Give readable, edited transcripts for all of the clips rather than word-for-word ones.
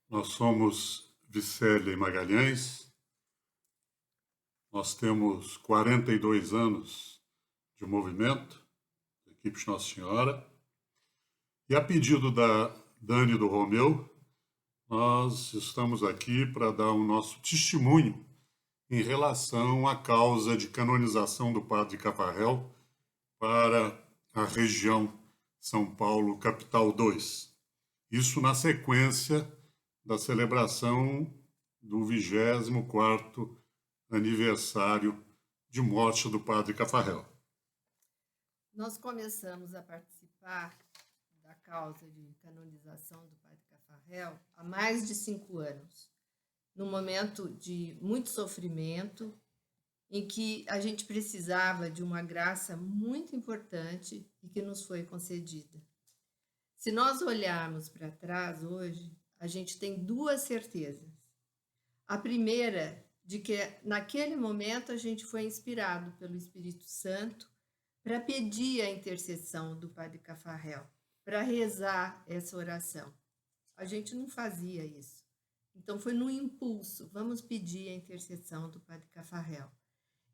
Nós somos Vicélia e Magalhães, nós temos 42 anos de movimento, equipe de Nossa Senhora, e a pedido da Dani e do Romeu, nós estamos aqui para dar o nosso testemunho em relação à causa de canonização do Padre Cafarel para a região São Paulo, capital 2. Isso na sequência da celebração do 24º aniversário de morte do Padre Cafarel. Nós começamos a participar da causa de canonização do Padre Cafarel há mais de 5 anos, num momento de muito sofrimento, em que a gente precisava de uma graça muito importante e que nos foi concedida. Se nós olharmos para trás hoje, a gente tem duas certezas. A primeira, de que naquele momento a gente foi inspirado pelo Espírito Santo para pedir a intercessão do Padre Cafarel, para rezar essa oração. A gente não fazia isso. Então foi no impulso, vamos pedir a intercessão do Padre Cafarel.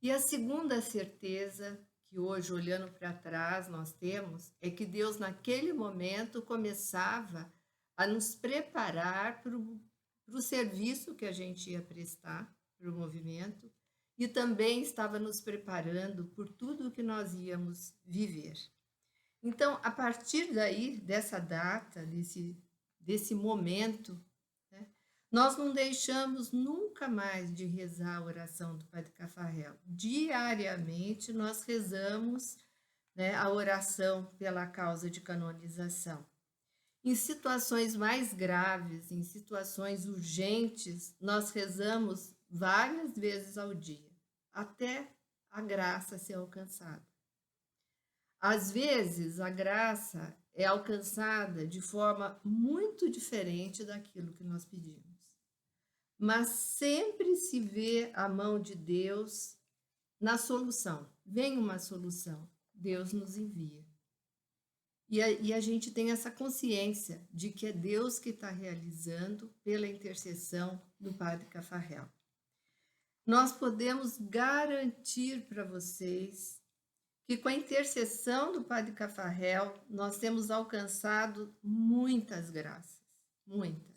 E a segunda certeza que hoje, olhando para trás, nós temos, é que Deus naquele momento começava a nos preparar para o serviço que a gente ia prestar para o movimento, e também estava nos preparando por tudo o que nós íamos viver. Então, a partir daí, dessa data, desse momento, né, nós não deixamos nunca mais de rezar a oração do Padre Cafarel. Diariamente, nós rezamos, né, a oração pela causa de canonização. Em situações mais graves, em situações urgentes, nós rezamos várias vezes ao dia, até a graça ser alcançada. Às vezes, a graça é alcançada de forma muito diferente daquilo que nós pedimos. Mas sempre se vê a mão de Deus na solução. Vem uma solução, Deus nos envia. E a gente tem essa consciência de que é Deus que está realizando pela intercessão do Padre Cafarel. Nós podemos garantir para vocês que com a intercessão do Padre Cafarel nós temos alcançado muitas graças, muitas.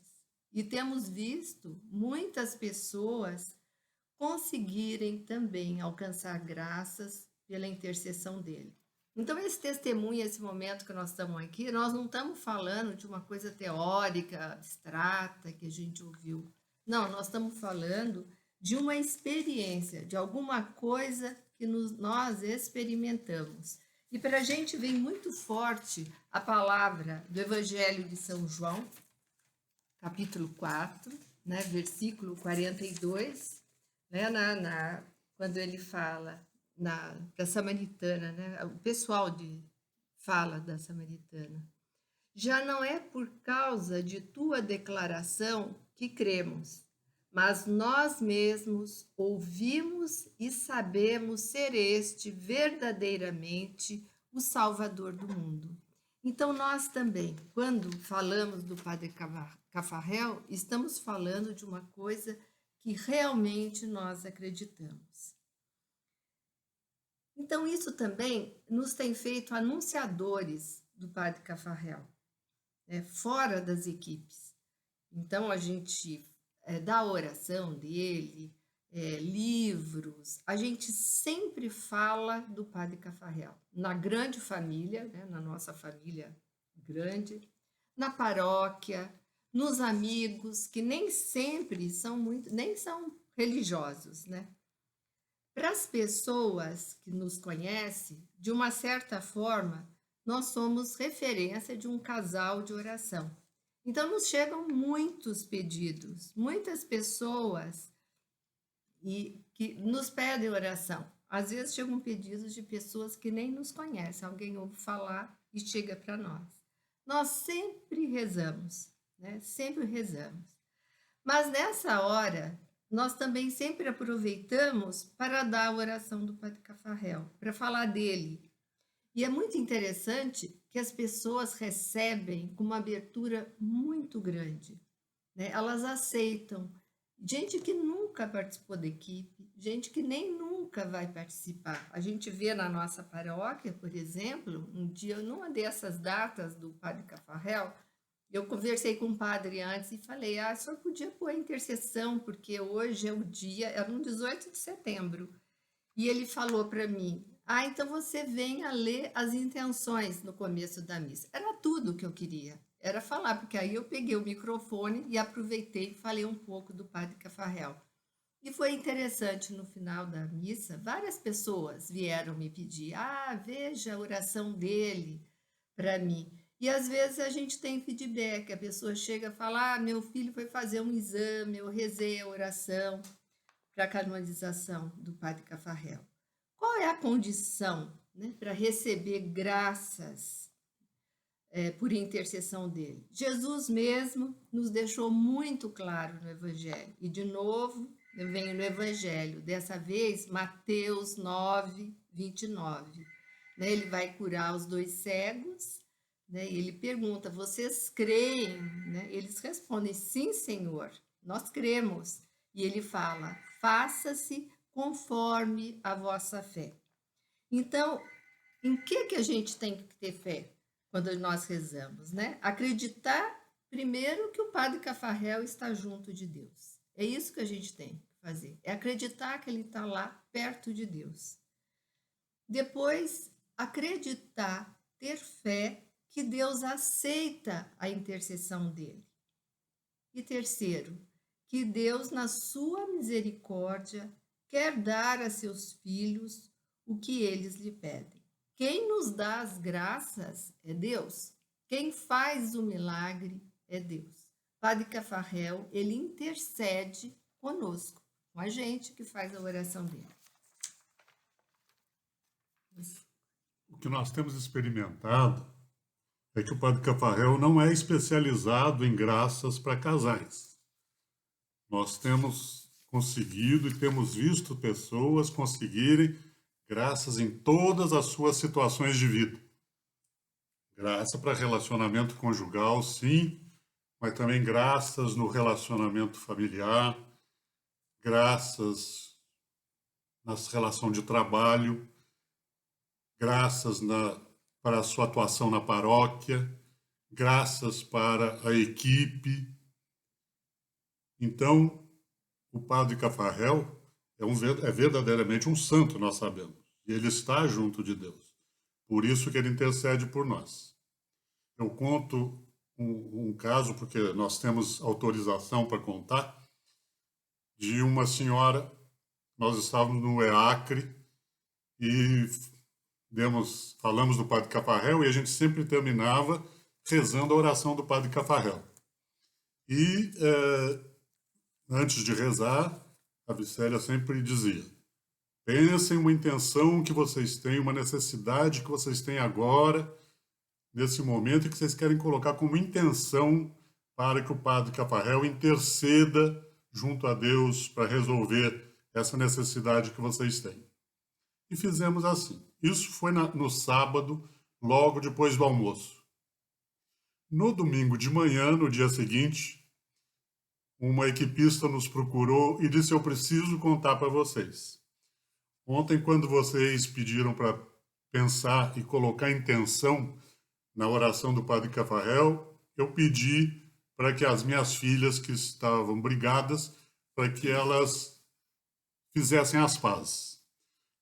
E temos visto muitas pessoas conseguirem também alcançar graças pela intercessão dele. Então, esse testemunho, esse momento que nós estamos aqui, nós não estamos falando de uma coisa teórica, abstrata, que a gente ouviu. Não, nós estamos falando de uma experiência, de alguma coisa que nós experimentamos. E para a gente vem muito forte a palavra do Evangelho de São João, capítulo 4, né, versículo 42, né, quando ele fala da samaritana, né, o pessoal fala da samaritana. Já não é por causa de tua declaração que cremos, mas nós mesmos ouvimos e sabemos ser este verdadeiramente o Salvador do mundo. Então, nós também, quando falamos do Padre Cafarel, estamos falando de uma coisa que realmente nós acreditamos. Então, isso também nos tem feito anunciadores do Padre Cafarel, né, fora das equipes. Então, a gente dá a oração dele, livros, a gente sempre fala do Padre Cafarel. Na grande família, né, na nossa família grande, na paróquia, nos amigos, que nem sempre nem são religiosos, né? Para as pessoas que nos conhecem, de uma certa forma, nós somos referência de um casal de oração. Então, nos chegam muitos pedidos, muitas pessoas que nos pedem oração. Às vezes chegam pedidos de pessoas que nem nos conhecem, alguém ouve falar e chega para nós. Nós sempre rezamos, né? Sempre rezamos. Mas nessa hora, nós também sempre aproveitamos para dar a oração do Padre Cafarel, para falar dele. E é muito interessante que as pessoas recebem com uma abertura muito grande. né? Elas aceitam. Gente que nunca participou da equipe, gente que nem nunca vai participar. A gente vê na nossa paróquia, por exemplo, um dia, numa dessas datas do Padre Cafarel, eu conversei com o padre antes e falei, o senhor podia pôr a intercessão, porque hoje é o dia, era no 18 de setembro. E ele falou para mim, então você venha ler as intenções no começo da missa. Era tudo que eu queria, era falar, porque aí eu peguei o microfone e aproveitei e falei um pouco do Padre Cafarel. E foi interessante, no final da missa, várias pessoas vieram me pedir, veja a oração dele para mim. E às vezes a gente tem feedback, a pessoa chega e fala, meu filho foi fazer um exame, eu rezei a oração para a canonização do Padre Cafarel. Qual é a condição, né, para receber graças por intercessão dele? Jesus mesmo nos deixou muito claro no Evangelho. E de novo, eu venho no Evangelho, dessa vez Mateus 9, 29. Né, ele vai curar os 2 cegos, né, e ele pergunta, vocês creem? Né? Eles respondem, sim, Senhor, nós cremos. E ele fala, faça-se conforme a vossa fé. Então, em que a gente tem que ter fé quando nós rezamos, né? Acreditar, primeiro, que o Padre Cafarel está junto de Deus. É isso que a gente tem que fazer. É acreditar que ele está lá, perto de Deus. Depois, acreditar, ter fé que Deus aceita a intercessão dele. E terceiro, que Deus, na sua misericórdia, quer dar a seus filhos o que eles lhe pedem. Quem nos dá as graças é Deus. Quem faz o milagre é Deus. Padre Cafarel, ele intercede conosco, com a gente que faz a oração dele. O que nós temos experimentado é que o Padre Cafarel não é especializado em graças para casais. Nós temos conseguido e temos visto pessoas conseguirem graças em todas as suas situações de vida. Graça para relacionamento conjugal, sim, mas também graças no relacionamento familiar, graças na relação de trabalho, graças para a sua atuação na paróquia, graças para a equipe. Então, o Padre Cafarel é verdadeiramente um santo, nós sabemos. E ele está junto de Deus. Por isso que ele intercede por nós. Eu conto um caso, porque nós temos autorização para contar, de uma senhora, nós estávamos no EACRE e falamos do Padre Cafarel e a gente sempre terminava rezando a oração do Padre Cafarel. E antes de rezar, a Vicélia sempre dizia, pensem uma intenção que vocês têm, uma necessidade que vocês têm agora, nesse momento, e que vocês querem colocar como intenção para que o Padre Cafarel interceda junto a Deus para resolver essa necessidade que vocês têm. E fizemos assim. Isso foi no sábado, logo depois do almoço. No domingo de manhã, no dia seguinte, uma equipista nos procurou e disse, eu preciso contar para vocês. Ontem, quando vocês pediram para pensar e colocar intenção na oração do Padre Cafarel, eu pedi para que as minhas filhas que estavam brigadas, para que elas fizessem as pazes.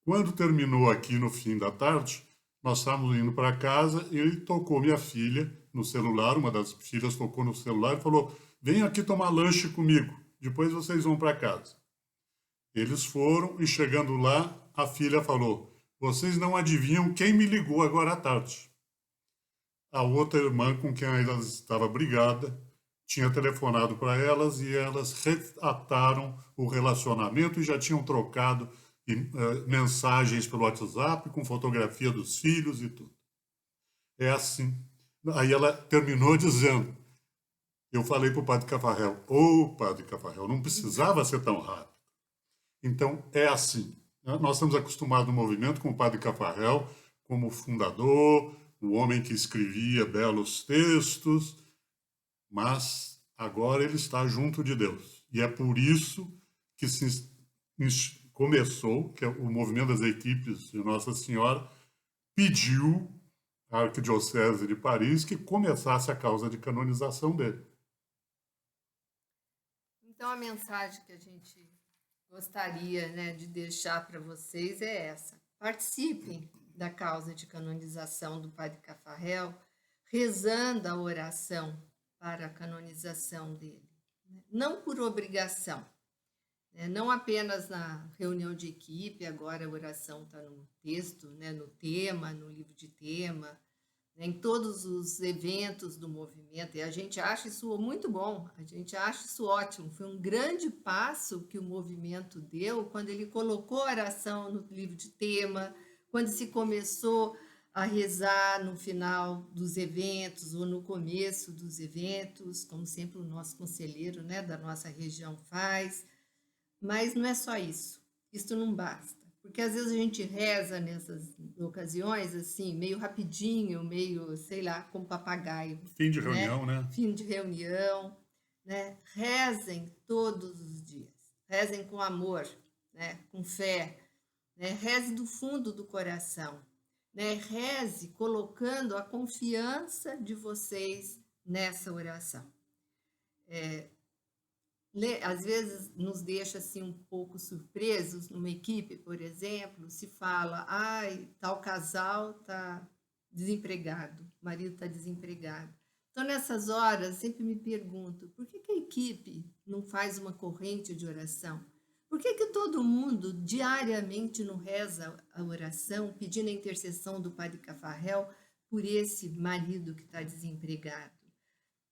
Quando terminou aqui no fim da tarde, nós estávamos indo para casa e tocou minha filha no celular, uma das filhas tocou no celular e falou, venham aqui tomar lanche comigo, depois vocês vão para casa. Eles foram e chegando lá, a filha falou, vocês não adivinham quem me ligou agora à tarde. A outra irmã com quem elas estava brigada tinha telefonado para elas e elas reataram o relacionamento e já tinham trocado mensagens pelo WhatsApp com fotografia dos filhos e tudo. É assim. Aí ela terminou dizendo, eu falei para o Padre Cafarel, Padre Cafarel, não precisava ser tão rápido. Então, é assim. Nós estamos acostumados no movimento com o Padre Cafarel como fundador, o homem que escrevia belos textos, mas agora ele está junto de Deus. E é por isso que começou, que o movimento das equipes de Nossa Senhora pediu à Arquidiocese de Paris que começasse a causa de canonização dele. Então, a mensagem que a gente gostaria, né, de deixar para vocês é essa. Participem da causa de canonização do Padre Cafarel, rezando a oração para a canonização dele. Não por obrigação, né? Não apenas na reunião de equipe, agora a oração está no texto, né, no tema, no livro de tema, em todos os eventos do movimento, e a gente acha isso muito bom, a gente acha isso ótimo. Foi um grande passo que o movimento deu quando ele colocou a oração no livro de tema, quando se começou a rezar no final dos eventos ou no começo dos eventos, como sempre o nosso conselheiro, né, da nossa região faz. Mas não é só isso, isso não basta. Porque às vezes a gente reza nessas ocasiões, assim, meio rapidinho, meio, sei lá, como papagaio. Fim de reunião, né? Fim de reunião, né? Rezem todos os dias. Rezem com amor, né? Com fé. Né? Reze do fundo do coração. Né? Reze colocando a confiança de vocês nessa oração. Às vezes nos deixa assim um pouco surpresos numa equipe, por exemplo, se fala, tal casal está desempregado, o marido está desempregado. Então, nessas horas, sempre me pergunto, por que a equipe não faz uma corrente de oração? Por que todo mundo diariamente não reza a oração, pedindo a intercessão do Padre Cafarel por esse marido que está desempregado?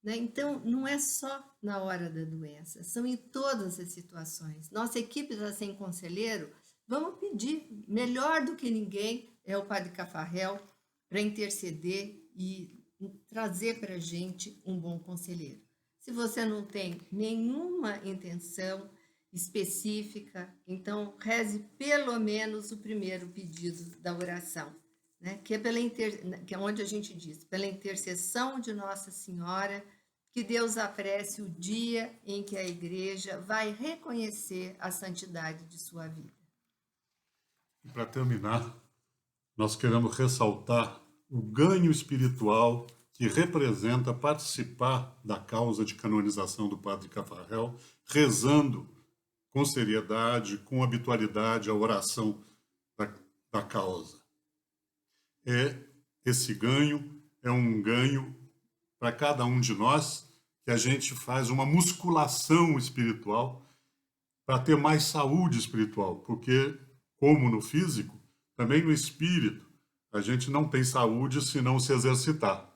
Né? Então, não é só na hora da doença, são em todas as situações. Nossa equipe está sem conselheiro, vamos pedir, melhor do que ninguém é o Padre Cafarel para interceder e trazer para a gente um bom conselheiro. Se você não tem nenhuma intenção específica, então reze pelo menos o primeiro pedido da oração. Né? Que é onde a gente diz, pela intercessão de Nossa Senhora, que Deus apresse o dia em que a Igreja vai reconhecer a santidade de sua vida. E para terminar, nós queremos ressaltar o ganho espiritual que representa participar da causa de canonização do Padre Cafarel, rezando com seriedade, com habitualidade, a oração da causa. Esse ganho é um ganho para cada um de nós, que a gente faz uma musculação espiritual para ter mais saúde espiritual, porque, como no físico, também no espírito, a gente não tem saúde se não se exercitar.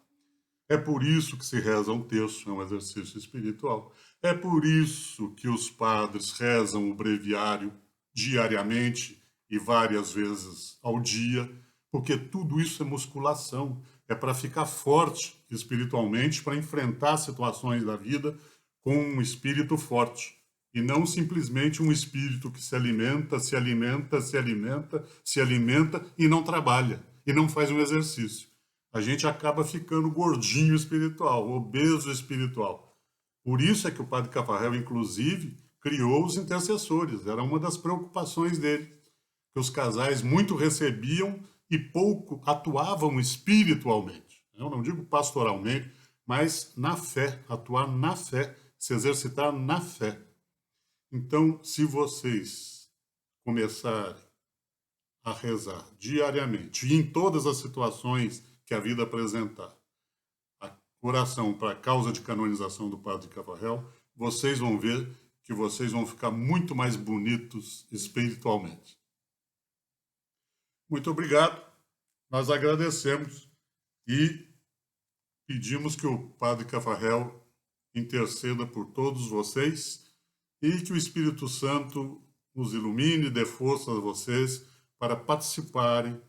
É por isso que se reza um terço, é um exercício espiritual. É por isso que os padres rezam o breviário diariamente e várias vezes ao dia, porque tudo isso é musculação, é para ficar forte espiritualmente, para enfrentar situações da vida com um espírito forte, e não simplesmente um espírito que se alimenta e não trabalha, e não faz um exercício. A gente acaba ficando gordinho espiritual, obeso espiritual. Por isso é que o Padre Cafarel, inclusive, criou os intercessores. Era uma das preocupações dele, que os casais muito recebiam e pouco atuavam espiritualmente. Eu não digo pastoralmente, mas na fé, atuar na fé, se exercitar na fé. Então, se vocês começarem a rezar diariamente, e em todas as situações que a vida apresentar, a oração para a causa de canonização do Padre Cafarel, vocês vão ver que vocês vão ficar muito mais bonitos espiritualmente. Muito obrigado, nós agradecemos e pedimos que o Padre Cafarel interceda por todos vocês e que o Espírito Santo nos ilumine e dê força a vocês para participarem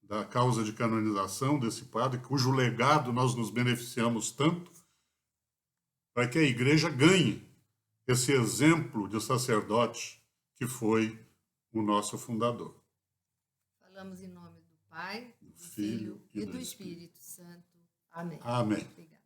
da causa de canonização desse padre, cujo legado nós nos beneficiamos tanto, para que a Igreja ganhe esse exemplo de sacerdote que foi o nosso fundador. Falamos em nome do Pai, do Filho Filho e do Espírito Santo. Amém. Amém. Obrigada.